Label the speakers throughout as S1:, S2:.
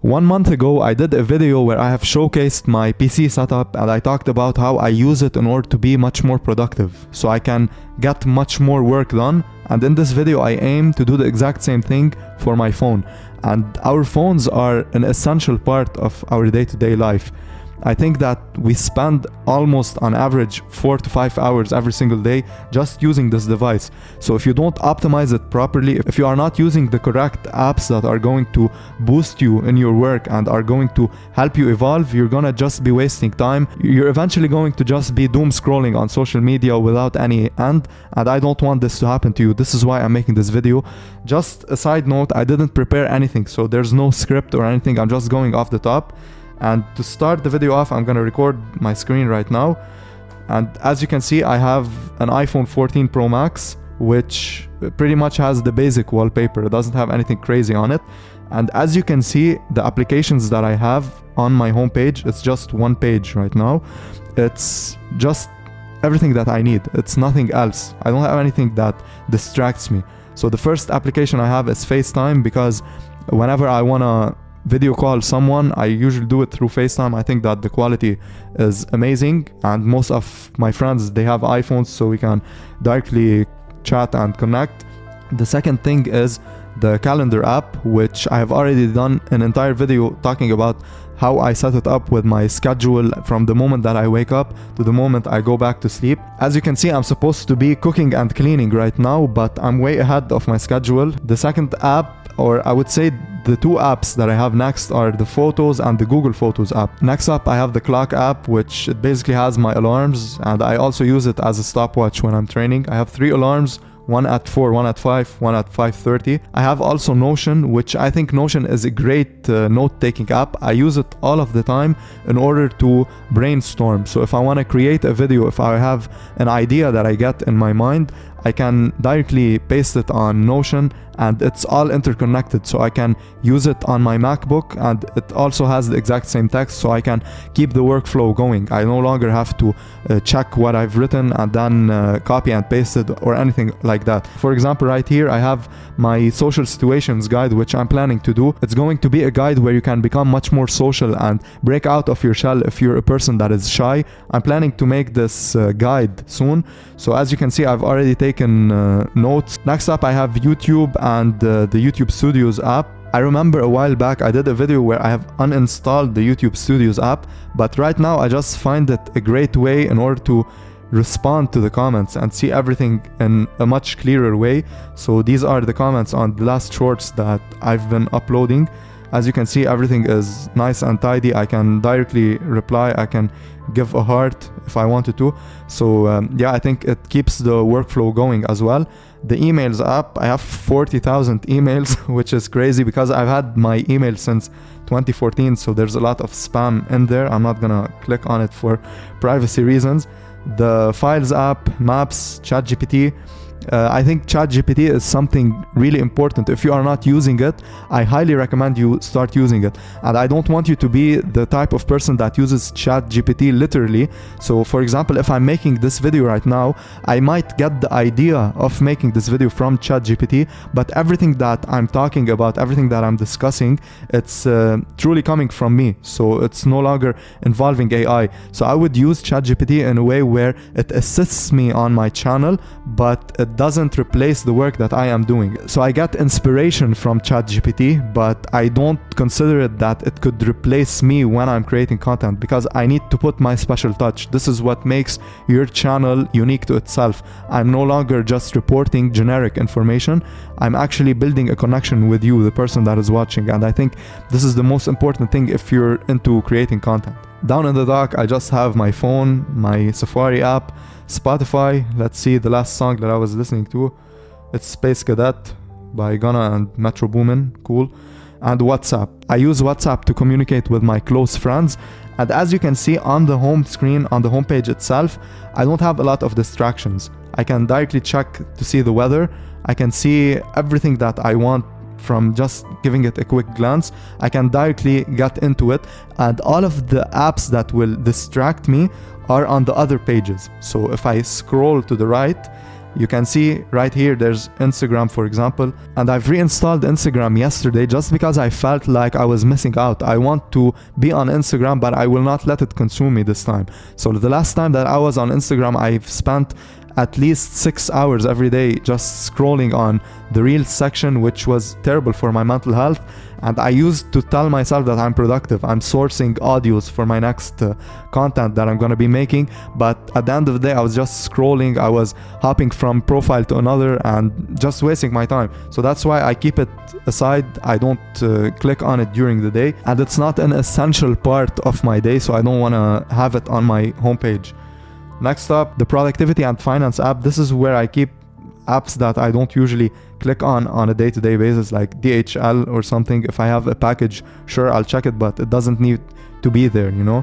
S1: 1 month ago, I did a video where I have showcased my PC setup and I talked about how I use it in order to be much more productive, so I can get much more work done. And in this video, I aim to do the exact same thing for my phone. And our phones are an essential part of our day-to-day life. I think that we spend almost on average 4 to 5 hours every single day just using this device. So if you don't optimize it properly, if you are not using the correct apps that are going to boost you in your work and are going to help you evolve, you're gonna just be wasting time. You're eventually going to just be doom scrolling on social media without any end, and I don't want this to happen to you. This is why I'm making this video. Just a side note, I didn't prepare anything, so there's no script or anything. I'm just going off the top. And to start the video off, I'm gonna record my screen right now. And as you can see, I have an iPhone 14 Pro Max, which pretty much has the basic wallpaper. It doesn't have anything crazy on it. And as you can see, the applications that I have on my homepage, it's just one page right now. It's just everything that I need. It's nothing else. I don't have anything that distracts me. So the first application I have is FaceTime, because whenever I wanna video call someone, I usually do it through FaceTime. I think that the quality is amazing, and most of my friends, they have iPhones, so we can directly chat and connect. The second thing is the calendar app, which I have already done an entire video talking about how I set it up with my schedule from the moment that I wake up to the moment I go back to sleep. As you can see, I'm supposed to be cooking and cleaning right now, but I'm way ahead of my schedule. The second app, or I would say the two apps that I have next, are the Photos and the Google Photos app. Next up, I have the Clock app, which it basically has my alarms, and I also use it as a stopwatch when I'm training. I have 3 alarms, one at 4, one at 5, one at 5:30. I have also Notion, which I think Notion is a great note-taking app. I use it all of the time in order to brainstorm. So if I want to create a video, if I have an idea that I get in my mind, I can directly paste it on Notion, and it's all interconnected, so I can use it on my MacBook, and it also has the exact same text, so I can keep the workflow going. I no longer have to check what I've written and then copy and paste it or anything like that. For example, right here I have my social situations guide, which I'm planning to do. It's going to be a guide where you can become much more social and break out of your shell if you're a person that is shy. I'm planning to make this guide soon. So as you can see, I've already taken notes. Next up, I have YouTube and the YouTube Studios app. I remember a while back I did a video where I have uninstalled the YouTube Studios app, but right now I just find it a great way in order to respond to the comments and see everything in a much clearer way. So these are the comments on the last shorts that I've been uploading. As you can see, everything is nice and tidy. I can directly reply. I can give a heart if I wanted to. So yeah, I think it keeps the workflow going as well. The emails app, I have 40,000 emails, which is crazy because I've had my email since 2014. So there's a lot of spam in there. I'm not gonna click on it for privacy reasons. The Files app, Maps, ChatGPT. I think ChatGPT is something really important. If you are not using it, I highly recommend you start using it. And I don't want you to be the type of person that uses ChatGPT literally. So for example, if I'm making this video right now, I might get the idea of making this video from ChatGPT, but everything that I'm talking about, everything that I'm discussing, it's truly coming from me. So it's no longer involving AI. So I would use ChatGPT in a way where it assists me on my channel, but it doesn't replace the work that I am doing. So I get inspiration from ChatGPT, but I don't consider it that it could replace me when I'm creating content, because I need to put my special touch. This is what makes your channel unique to itself. I'm no longer just reporting generic information. I'm actually building a connection with you, the person that is watching. And I think this is the most important thing if you're into creating content. Down in the dock, I just have my phone, my Safari app, Spotify. Let's see the last song that I was listening to. It's Space Cadet by Gunna and Metro Boomin. Cool. And WhatsApp. I use WhatsApp to communicate with my close friends. And as you can see on the home screen, on the home page itself, I don't have a lot of distractions. I can directly check to see the weather. I can see everything that I want from just giving it a quick glance. I can directly get into it, and all of the apps that will distract me are on the other pages. So if I scroll to the right, You can see right here there's Instagram, for example, and I've reinstalled Instagram yesterday just because I felt like I was missing out. I want to be on Instagram, but I will not let it consume me this time. So the last time that I was on Instagram, I've spent at least 6 hours every day just scrolling on the Reels section, which was terrible for my mental health. And I used to tell myself that I'm productive, I'm sourcing audios for my next content that I'm gonna be making, but at the end of the day I was just scrolling, I was hopping from profile to another and just wasting my time. So that's why I keep it aside. I don't click on it during the day, and it's not an essential part of my day, so I don't want to have it on my homepage. Next up, the productivity and finance app. This is where I keep apps that I don't usually click on a day-to-day basis, like DHL or something. If I have a package, sure, I'll check it, but it doesn't need to be there, you know.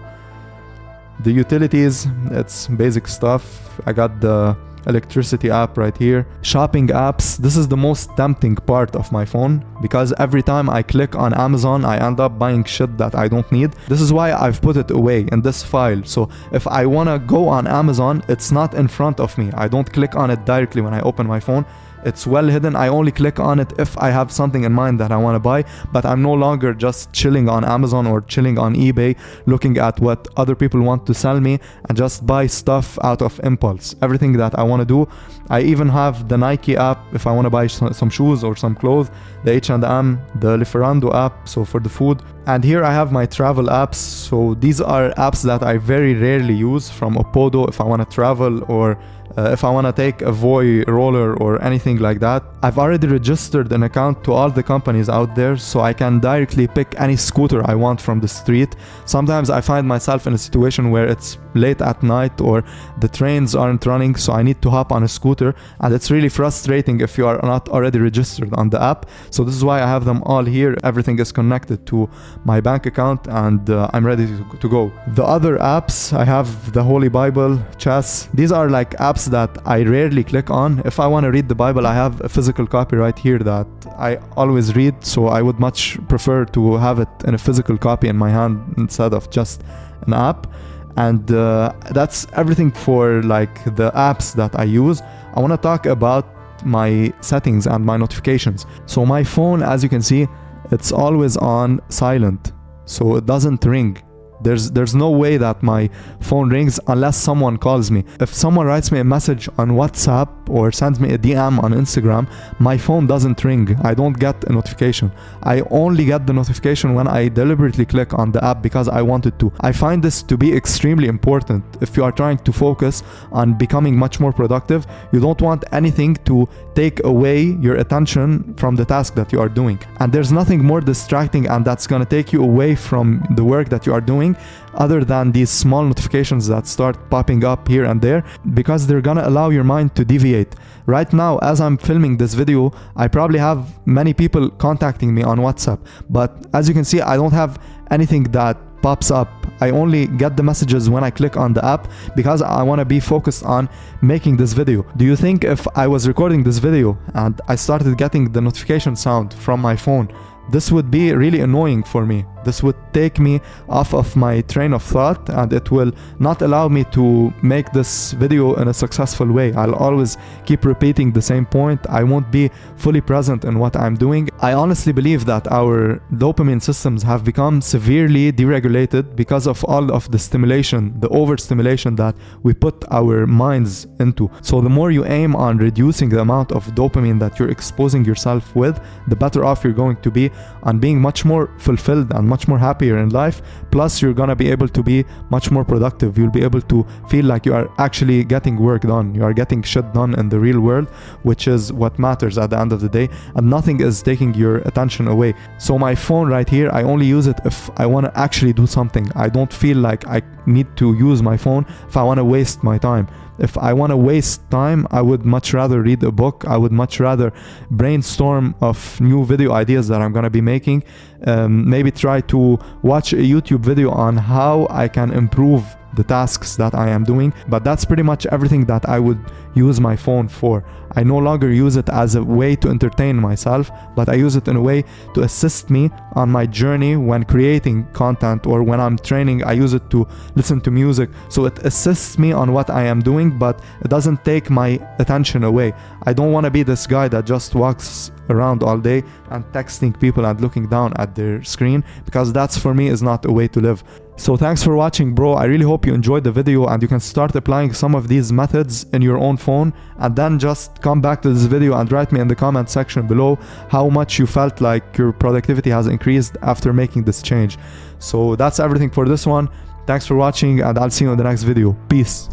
S1: The utilities, it's basic stuff. I got the electricity app right here. Shopping apps, this is the most tempting part of my phone, because every time I click on Amazon I end up buying shit that I don't need. This is why I've put it away in this file, so if I want to go on Amazon, it's not in front of me. I don't click on it directly when I open my phone. It's well hidden. I only click on it if I have something in mind that I want to buy, but I'm no longer just chilling on Amazon or chilling on eBay looking at what other people want to sell me and just buy stuff out of impulse. Everything that I want to do, I even have the Nike app if I want to buy some shoes or some clothes, the H&M, the Lieferando app, so for the food. And here I have my travel apps. So these are apps that I very rarely use, from Opodo if I want to travel, or if I want to take a Voi roller or anything like that. I've already registered an account to all the companies out there, so I can directly pick any scooter I want from the street. Sometimes I find myself in a situation where it's late at night or the trains aren't running, so I need to hop on a scooter, and it's really frustrating if you are not already registered on the app. So this is why I have them all here. Everything is connected to my bank account, and I'm ready to go. The other apps, I have the Holy Bible, chess. These are like apps that I rarely click on. If I want to read the Bible, I have a physical copy right here that I always read, so I would much prefer to have it in a physical copy in my hand instead of just an app. And that's everything for like the apps that I use. I want to talk about my settings and my notifications. So my phone, as you can see, it's always on silent, so it doesn't ring. There's no way that my phone rings unless someone calls me. If someone writes me a message on WhatsApp or sends me a DM on Instagram, my phone doesn't ring. I don't get a notification. I only get the notification when I deliberately click on the app because I wanted to. I find this to be extremely important. If you are trying to focus on becoming much more productive, you don't want anything to take away your attention from the task that you are doing. And there's nothing more distracting and that's gonna take you away from the work that you are doing other than these small notifications that start popping up here and there, because they're gonna allow your mind to deviate. Right now, as I'm filming this video, I probably have many people contacting me on WhatsApp, but as you can see, I don't have anything that pops up. I only get the messages when I click on the app because I want to be focused on making this video. Do you think if I was recording this video and I started getting the notification sound from my phone, this would be really annoying for me? This would take me off of my train of thought and it will not allow me to make this video in a successful way. I'll always keep repeating the same point. I won't be fully present in what I'm doing. I honestly believe that our dopamine systems have become severely deregulated because of all of the stimulation, the overstimulation that we put our minds into. So the more you aim on reducing the amount of dopamine that you're exposing yourself with, the better off you're going to be on being much more fulfilled and much more happier in life. Plus, you're gonna be able to be much more productive. You'll be able to feel like you are actually getting work done. You are getting shit done in the real world, which is what matters at the end of the day, and nothing is taking your attention away. So my phone right here, I only use it if I want to actually do something. I don't feel like I need to use my phone if I want to waste my time. If I want to waste time, I would much rather read a book. I would much rather brainstorm of new video ideas that I'm going to be making. Maybe try to watch a YouTube video on how I can improve the tasks that I am doing. But that's pretty much everything that I would use my phone for. I no longer use it as a way to entertain myself, but I use it in a way to assist me on my journey when creating content, or when I'm training, I use it to listen to music. So it assists me on what I am doing, but it doesn't take my attention away. I don't want to be this guy that just walks around all day and texting people and looking down at their screen, because that's, for me, is not a way to live. So thanks for watching, bro. I really hope you enjoyed the video and you can start applying some of these methods in your own phone, and then just come back to this video and write me in the comment section below how much you felt like your productivity has increased after making this change. So that's everything for this one. Thanks for watching, and I'll see you in the next video. Peace.